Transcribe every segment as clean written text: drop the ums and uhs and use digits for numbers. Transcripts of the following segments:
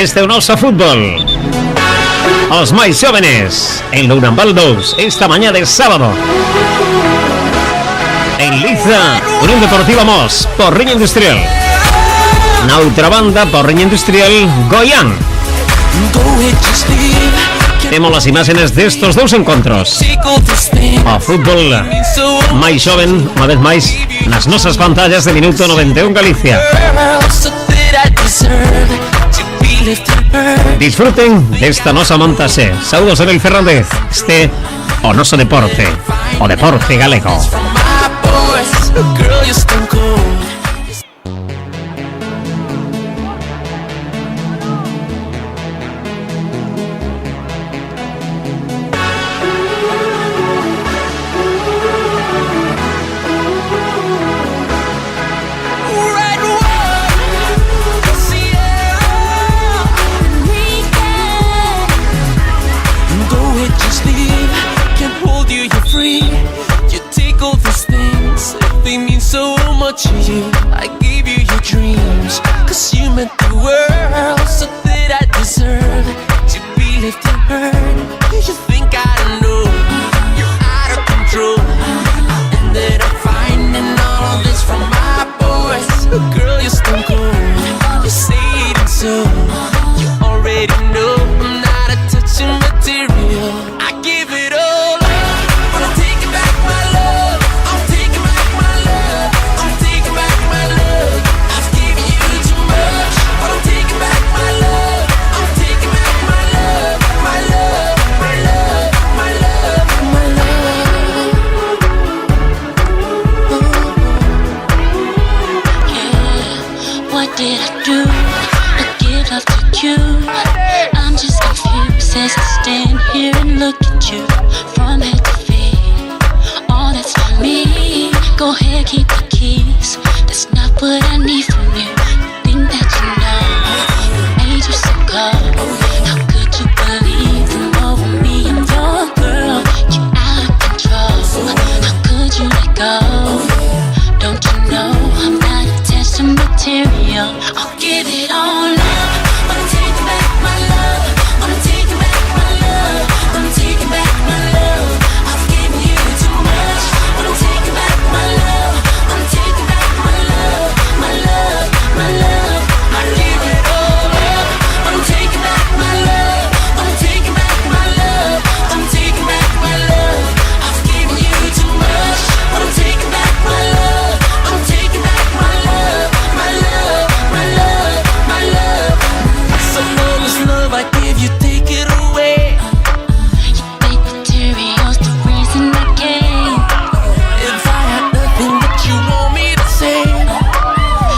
este Onosa Fútbol. Os máis jóvenes en Lourambal 2 esta mañá de sábado. En Liza, Unión Deportiva Mos, Porriña Industrial. Na outra banda, Porriña Industrial, Goián. Temos as imaxes destos dous encontros. O fútbol máis xoven, unha vez máis, nas nosas pantallas de Minuto 91 Galicia. Disfruten desta nosa montaxe. Saúdos en el Fernández. Este o noso deporte, o deporte galego. I gave you your dreams, 'cause you meant the world, so that I deserve to be left unheard. You think I don't know, you're out of control, and that I'm finding all of this from my boys. Girl, you're stone cold, you say it and so you already know I'm not a touching material. I give it all up, but I'm taking back my love. I'm taking back my love. I'm taking back my love. I've given you too much, but I'm taking back my love. I'm taking back my love, my love, my love, my love, my love. Yeah, what did I do to give love to you? I'm just confused as I stand here and look at you from head to feet. All that's for me, go ahead, keep the keys. That's not what I need from you. Think that you know, you made you so cold. How could you believe them over me? I'm your girl, you out of control. How could you let go? Don't you know I'm not attached to material? I'll give it all up, but I'm taking back my love. I'm taking back my love. I'm taking back my love. I've given you too much, but I'm taking back my love. I'm taking back my love, my love, my love. I give it all up, but I'm taking back my love. I'm taking back my love. I'm taking back my love. I've given you too much, but I'm taking back my love. I'm taking back my love, my love, my love, my love. Some of this love I give you, take it away. You think material's the reason I came? If I had nothing that you want me to say,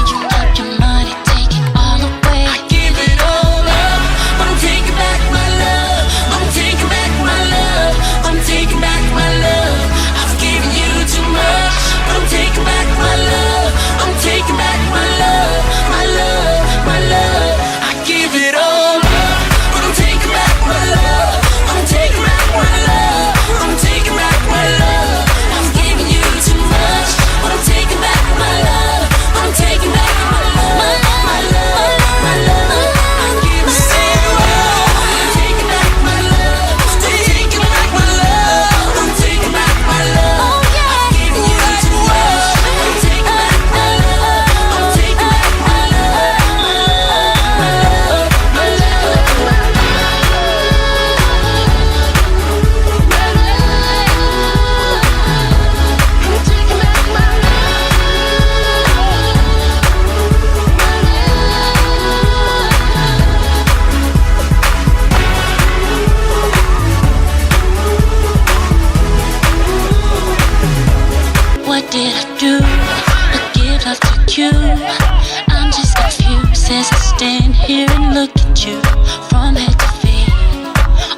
You keep your money, take it all away. I give it all up, but I'm taking back my love. I'm taking back my love. I'm taking back my love. I've given you too much, but I'm taking back my love. I'm taking back my love, my love, my love. I give it all up, but I'm taking back my love. I'm taking back my love. I'm taking back my love. I've given you too much, but I'm taking back my love. I'm taking back my love, my love, my love. I give it all. I'm taking back my love. I'm taking back my love. I'm taking back my love. I've given you too much. I'm taking back my love. I'm taking back my love, my love, my love. What did I do to give love to you? I'm just confused as I stand here and look at you from head to feet.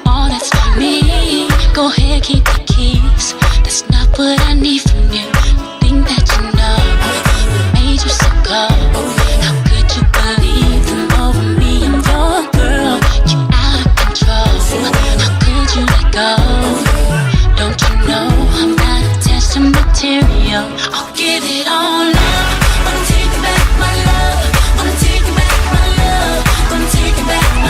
All that's for me, go ahead, keep the keys. That's not what I need from you. Think that you know, you made you so cold. How could you believe them over me? I'm your girl, you out of control. How could you let go? Don't you know I'm not attached to material? I'll give it all up, but I'm taking back my love. I'm taking back my love. I'm taking back my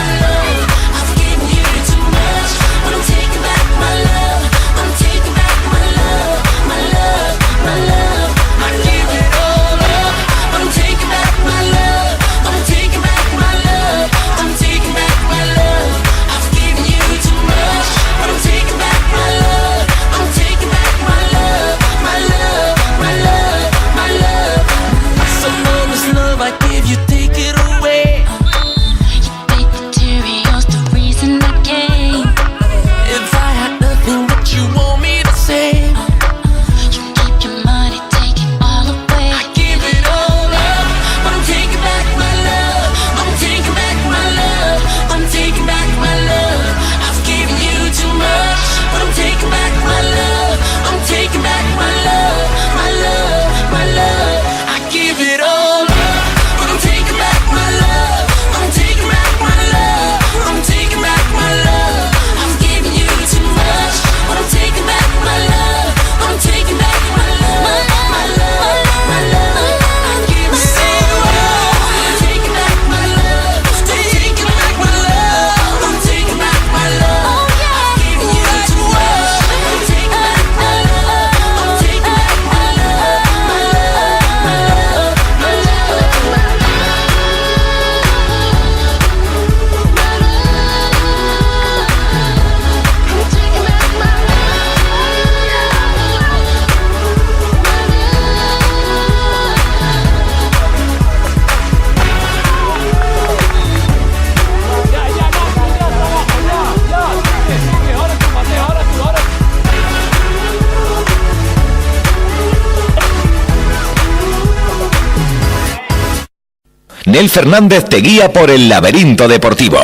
Marinel Fernández te guía por el laberinto deportivo.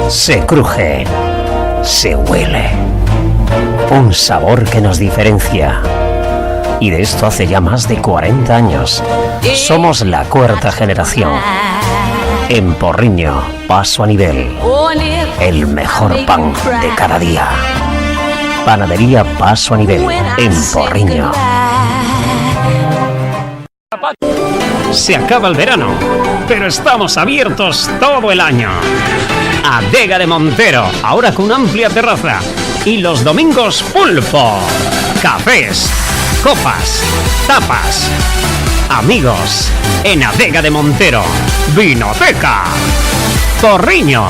Se cruje, se huele. Un sabor que nos diferencia. Y de esto hace ya más de 40 años. Somos la cuarta generación. En Porriño, paso a nivel. El mejor pan de cada día. Panadería Paso a Nivel, en Porriño. Se acaba el verano, pero estamos abiertos todo el año. Adega de Montero, ahora con amplia terraza. Y los domingos, pulpo, cafés, copas, tapas. Amigos, en Adega de Montero, Vinoteca, Porriño.